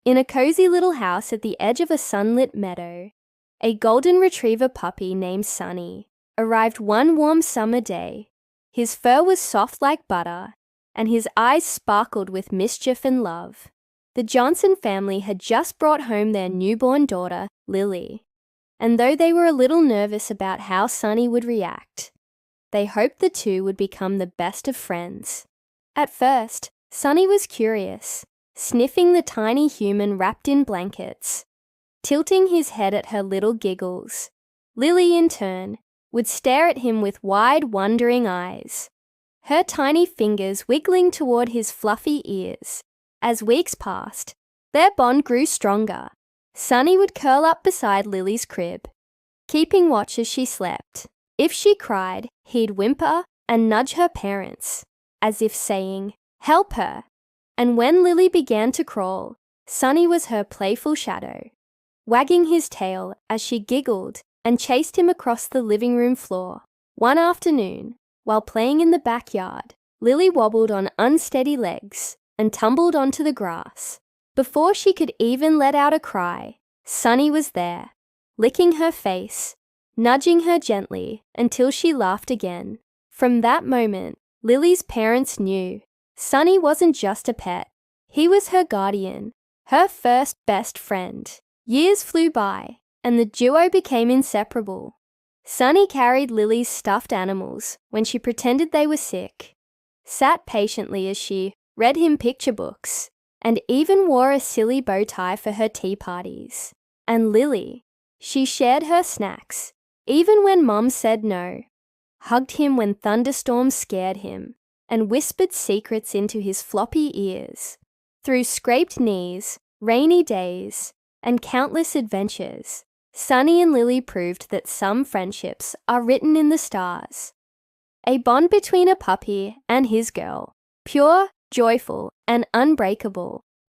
In a cozy little house at the edge of a sunlit meadow, a golden retriever puppy named Sunny arrived one warm summer day. His fur was soft like butter, and his eyes sparkled with mischief and love. The Johnson family had just brought home their newborn daughter, Lily, and though they were a little nervous about how Sunny would react, they hoped the two would become the best of friends. At first, Sunny was curious, sniffing the tiny human wrapped in blankets, tilting his head at her little giggles. Lily, in turn, would stare at him with wide, wondering eyes, her tiny fingers wiggling toward his fluffy ears. As weeks passed, their bond grew stronger. Sunny would curl up beside Lily's crib, keeping watch as she slept. If she cried, he'd whimper and nudge her parents, as if saying, "Help her." And when Lily began to crawl, Sunny was her playful shadow, wagging his tail as she giggled and chased him across the living room floor. One afternoon, while playing in the backyard, Lily wobbled on unsteady legs and tumbled onto the grass. Before she could even let out a cry, Sunny was there, licking her face, nudging her gently until she laughed again. From that moment, Lily's parents knew Sunny wasn't just a pet. He was her guardian, her first best friend. Years flew by, and the duo became inseparable. Sunny carried Lily's stuffed animals when she pretended they were sick, sat patiently as she read him picture books, and even wore a silly bow tie for her tea parties. And Lily, she shared her snacks, even when Mom said no, hugged him when thunderstorms scared him, and whispered secrets into his floppy ears. Through scraped knees, rainy days, and countless adventures, Sunny and Lily proved that some friendships are written in the stars. A bond between a puppy and his girl, pure, joyful, and unbreakable.